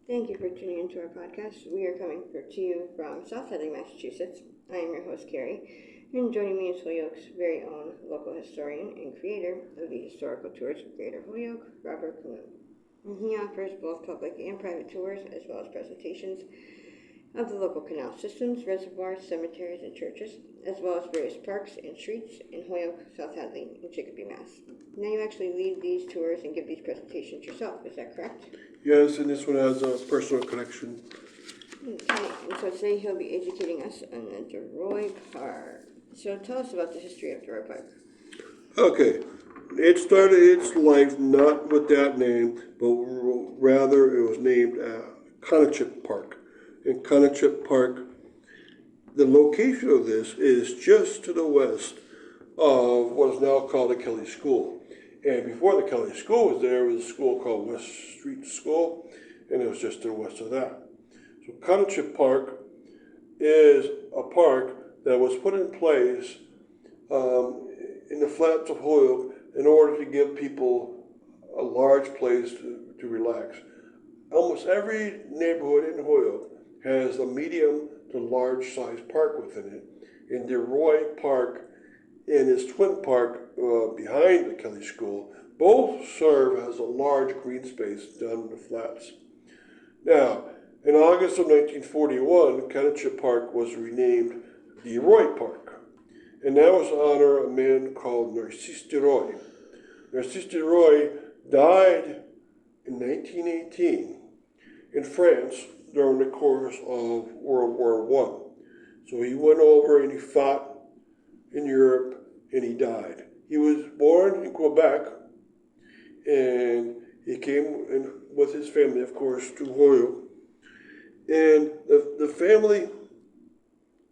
Thank you for tuning into our podcast. We are coming to you from South Hadley, Massachusetts. I am your host, Carrie, and joining me is Holyoke's very own local historian and creator of the historical tours of Greater Holyoke, Robert Canoon. And he offers both public and private tours, as well as presentations of the local canal systems, reservoirs, cemeteries, and churches, as well as various parks and streets in Holyoke, South Hadley, and Chicopee, Mass. Now you actually lead these tours and give these presentations yourself, is that correct? Yes, and this one has a personal connection. Okay, and so today he'll be educating us on the Deroy Park. So tell us about the history of Deroy Park. Okay, it started its life not with that name, but rather it was named Conachip Park. In Conachip Park, the location of this is just to the west of what is now called the Kelly School. And before the Kelly School was there was a school called West Street School, and it was just to the west of that. So Conachip Park is a park that was put in place in the flats of Holyoke in order to give people a large place to relax. Almost every neighborhood in Holyoke has a medium to large size park within it. In Deroy Park and its twin park behind the Kelly School, both serve as a large green space down in the flats. Now, in August of 1941, Conachip Park was renamed Deroy Park, and that was to honor a man called Narcisse Deroy. Narcisse Deroy died in 1918 in France during the course of World War I. So he went over and he fought in Europe and he died. He was born in Quebec and he came in with his family, of course, to Holyoke. And the family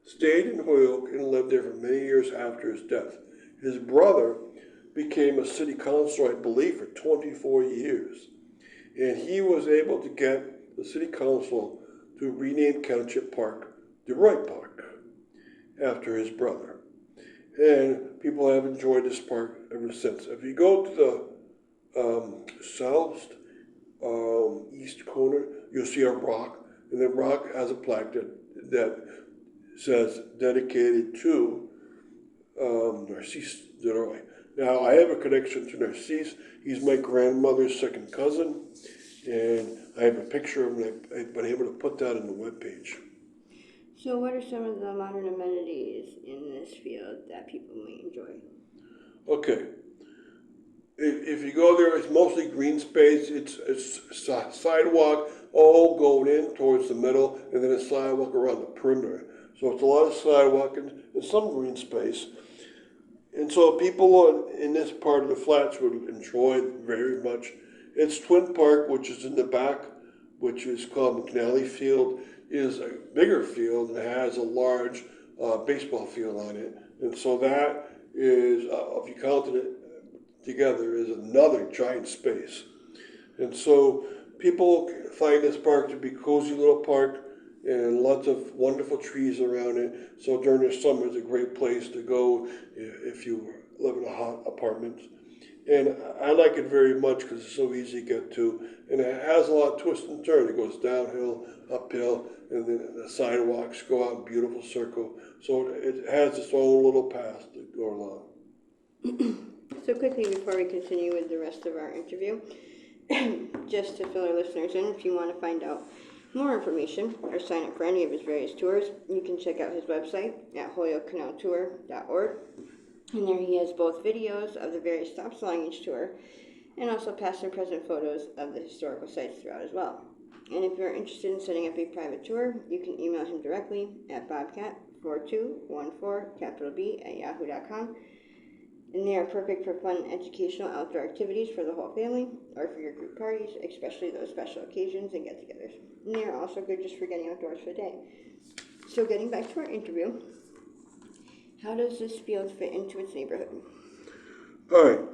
stayed in Holyoke and lived there for many years after his death. His brother became a city councilor, I believe, for 24 years. And he was able to get the city council to rename Conachip Park Deroy Park after his brother. And people have enjoyed this park ever since. If you go to the south east corner, you'll see a rock, and the rock has a plaque that says dedicated to Narcisse Deroy. Now, I have a connection to Narcisse. He's my grandmother's second cousin, and I have a picture of him, and I've been able to put that on the webpage. So what are some of the modern amenities in this field that people may enjoy? Okay. If you go there, it's mostly green space. It's sidewalk all going in towards the middle, and then a sidewalk around the perimeter. So it's a lot of sidewalk and some green space. And so people in this part of the flats would enjoy it very much. Its twin park, which is in the back, which is called McNally Field, is a bigger field and has a large baseball field on it. And so that is, if you counted it together, is another giant space. And so people find this park to be a cozy little park and lots of wonderful trees around it. So during the summer, it's a great place to go if you live in a hot apartment. And I like it very much because it's so easy to get to. And it has a lot of twists and turns. It goes downhill, uphill, and then the sidewalks go out in a beautiful circle. So it has its own little path to go along. So quickly, before we continue with the rest of our interview, just to fill our listeners in, if you want to find out more information or sign up for any of his various tours, you can check out his website at holyokecanaltour.org. And there he has both videos of the various stops along each tour and also past and present photos of the historical sites throughout as well. And if you're interested in setting up a private tour, you can email him directly at bobcat4214 @yahoo.com. And they are perfect for fun educational outdoor activities for the whole family or for your group parties, especially those special occasions and get-togethers. And they are also good just for getting outdoors for the day. So getting back to our interview, how does this field fit into its neighborhood? All right.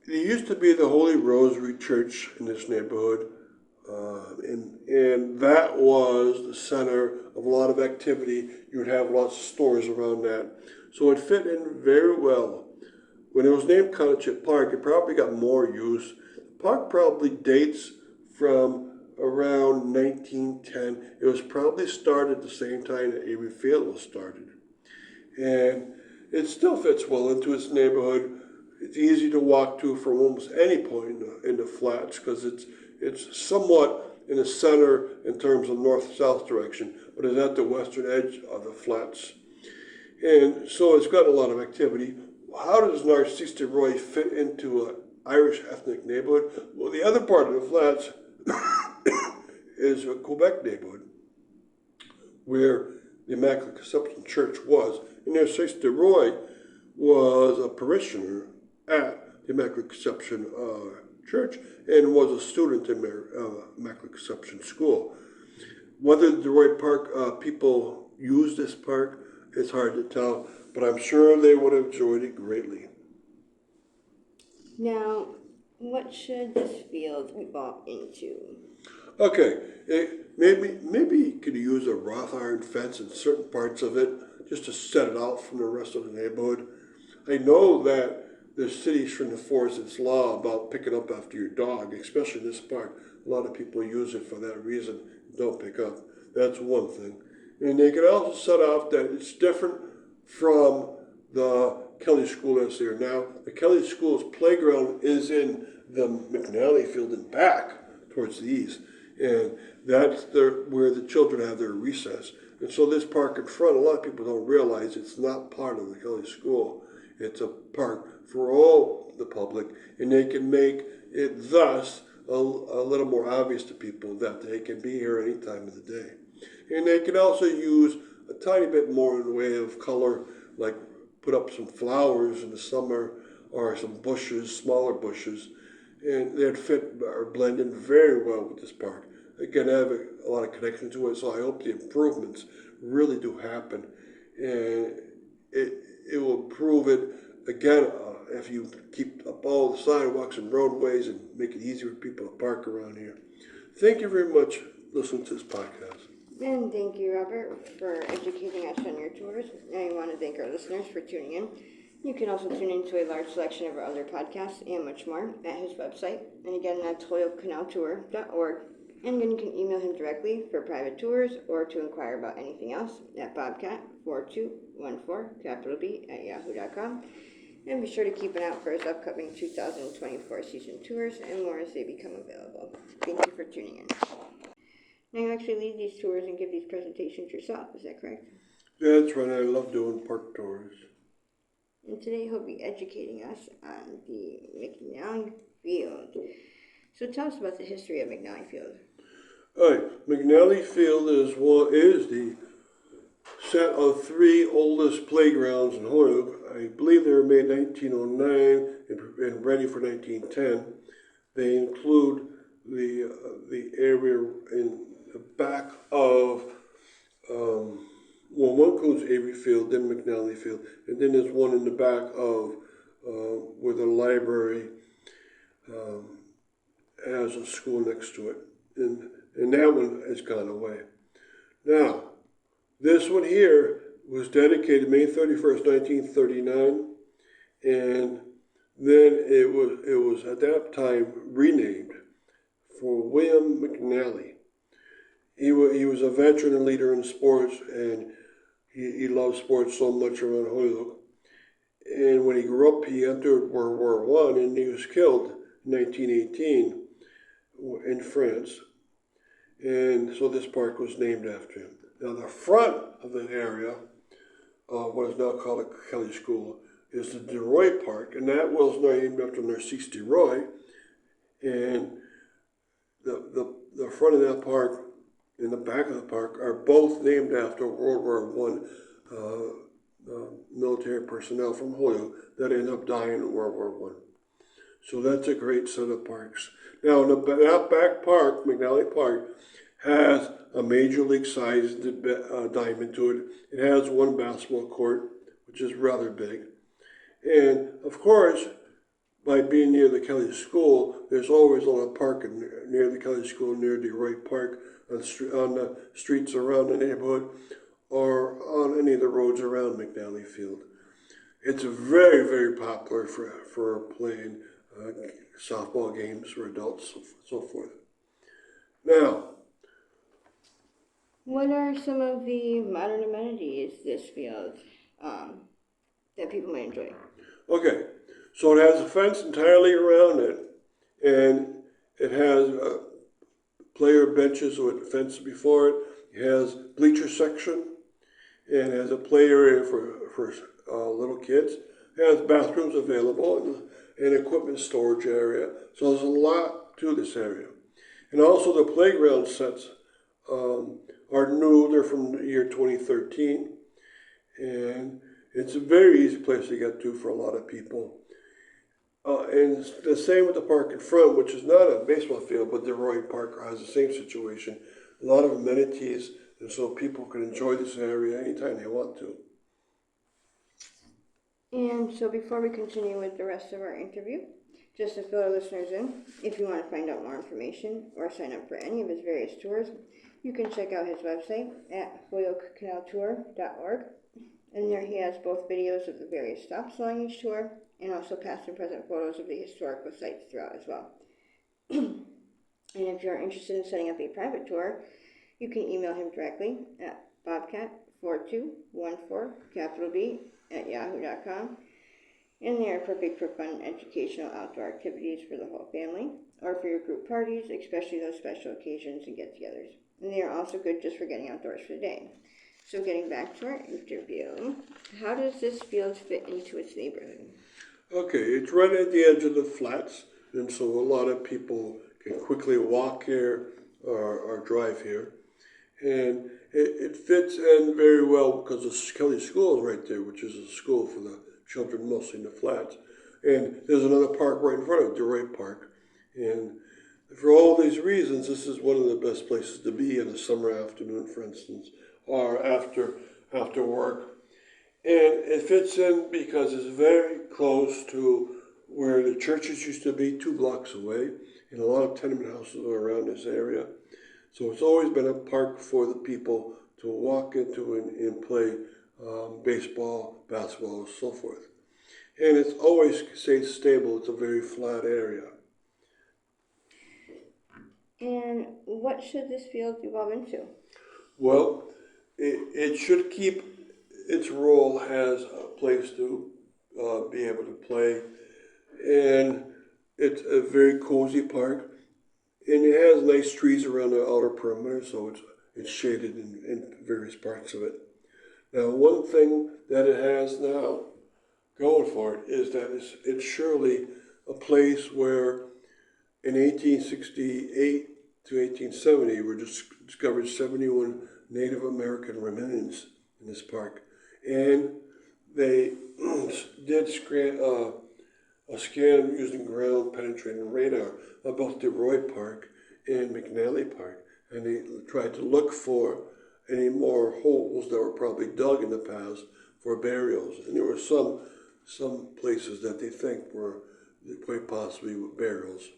There used to be the Holy Rosary Church in this neighborhood, and that was the center of a lot of activity. You would have lots of stores around that. So it fit in very well. When it was named Conachip Park, it probably got more use. The park probably dates from around in 1910. It was probably started the same time that Avery Field was started. And it still fits well into its neighborhood. It's easy to walk to from almost any point in the flats because it's somewhat in the center in terms of north-south direction, but it's at the western edge of the flats. And so it's got a lot of activity. How does Narcisse Deroy fit into an Irish ethnic neighborhood? Well, the other part of the flats is a Quebec neighborhood where the Immaculate Conception Church was. And Narcisse Deroy was a parishioner at the Immaculate Conception Church and was a student in Immaculate Conception School. Whether the Deroy Park people use this park, it's hard to tell, but I'm sure they would have enjoyed it greatly. Now, what should this field evolve into? Okay, maybe you could use a wrought iron fence in certain parts of it just to set it out from the rest of the neighborhood. I know that the city's trying to enforce its law about picking up after your dog, especially in this park. A lot of people use it for that reason. Don't pick up. That's one thing. And they can also set off that it's different from the Kelly School that's there now. The Kelly School's playground is in the McNally field in back towards the east. And that's where the children have their recess. And so this park in front, a lot of people don't realize it's not part of the Kelly School. It's a park for all the public, and they can make it thus a little more obvious to people that they can be here any time of the day. And they can also use a tiny bit more in the way of color, like put up some flowers in the summer or some bushes, smaller bushes, and they'd fit or blend in very well with this park. Again, I have a lot of connection to it, so I hope the improvements really do happen. And it will improve it, again, if you keep up all the sidewalks and roadways and make it easier for people to park around here. Thank you very much for listening to this podcast. And thank you, Robert, for educating us on your tours. I want to thank our listeners for tuning in. You can also tune into a large selection of our other podcasts and much more at his website. And again, that's holyokecanaltour.org. And again, you can email him directly for private tours or to inquire about anything else at bobcat4214, @yahoo.com. And be sure to keep an eye out for his upcoming 2024 season tours and more as they become available. Thank you for tuning in. Now you actually lead these tours and give these presentations yourself, is that correct? Yeah, that's right. I love doing park tours. And today he'll be educating us on the McNally Field. So tell us about the history of McNally Field. All right, McNally Field is the set of three oldest playgrounds in Holyoke. I believe they were made in 1909 and ready for 1910. They include the area in the back of one includes Avery Field, then McNally Field, and then there's one in the back of where the library has a school next to it, and that one has gone away. Now, this one here was dedicated May 31st, 1939, and then it was at that time renamed for William McNally. He was a veteran and leader in sports, and he loved sports so much around Holyoke. And when he grew up, he entered World War I, and he was killed in 1918 in France. And so this park was named after him. Now the front of the area, what is now called the Kelly School, is the Deroy Park, and that was named after Narcisse Deroy. And the front of that park and the back of the park are both named after World War I military personnel from Holyoke that ended up dying in World War I. So that's a great set of parks. Now, that back park, McNally Park, has a major league sized diamond to it. It has one basketball court, which is rather big. And of course, by being near the Kelly School, there's always a lot of parking near the Kelly School, near Deroy Park, on the streets around the neighborhood, or on any of the roads around McNally Field. It's very, very popular for playing softball games for adults, so forth. Now, What are some of the modern amenities this field that people might enjoy? Okay, so it has a fence entirely around it, and it has player benches with fence before it. It has bleacher section, and it has a play area for little kids. It has bathrooms available and equipment storage area. So there's a lot to this area. And also the playground sets are new. They're from the year 2013. And it's a very easy place to get to for a lot of people. And it's the same with the park in front, which is not a baseball field, but Deroy Park has the same situation. A lot of amenities, and so people can enjoy this area anytime they want to. And so before we continue with the rest of our interview, just to fill our listeners in, if you want to find out more information or sign up for any of his various tours, you can check out his website at holyokecanaltour.org. And there he has both videos of the various stops along each tour and also past and present photos of the historical sites throughout as well. And if you're interested in setting up a private tour, you can email him directly at bobcat4214 and they are perfect for fun, educational, outdoor activities for the whole family or for your group parties, especially those special occasions and get-togethers. And they are also good just for getting outdoors for the day. So getting back to our interview, how does this field fit into its neighborhood? Okay, it's right at the edge of the flats, and so a lot of people can quickly walk here or drive here. And it fits in very well because the Kelly School is right there, which is a school for the children mostly in the flats. And there's another park right in front of it, Deroy Park. And for all these reasons, this is one of the best places to be in a summer afternoon, for instance, or after work. And it fits in because it's very close to where the churches used to be, 2 blocks away, and a lot of tenement houses are around this area. So it's always been a park for the people to walk into and play baseball, basketball, and so forth. And it's always stayed stable. It's a very flat area. And what should this field evolve into? Well, it should keep its role as a place to be able to play. And it's a very cozy park. And it has nice trees around the outer perimeter, so it's shaded in various parts of it. Now, one thing that it has now going for it is that it's surely a place where in 1868 to 1870 were discovered 71 Native American remains in this park. And they did a scan using ground penetrating radar about Deroy Park and McNally Park, and they tried to look for any more holes that were probably dug in the past for burials. And there were some places that they think were quite possibly burials.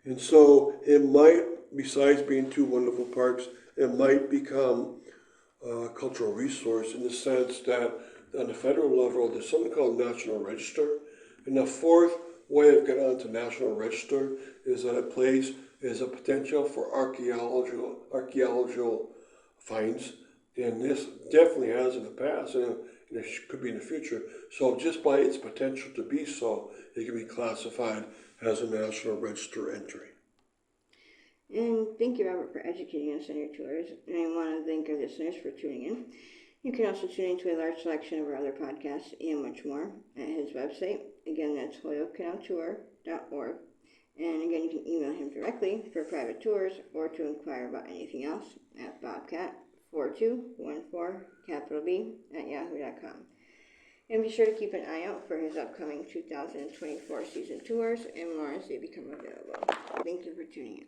And so it might, besides being 2 wonderful parks, it might become a cultural resource in the sense that on the federal level, there's something called National Register. And the fourth way of getting onto National Register is that a place is a potential for archaeological finds. And this definitely has in the past, and it could be in the future. So just by its potential to be so, it can be classified as a National Register entry. And thank you, Robert, for educating us on your tours. And I want to thank our listeners for tuning in. You can also tune into a large selection of our other podcasts and much more at his website. Again, that's holyokecanaltour.org. And again, you can email him directly for private tours or to inquire about anything else at bobcat4214 And be sure to keep an eye out for his upcoming 2024 season tours and more as they become available. Thank you for tuning in.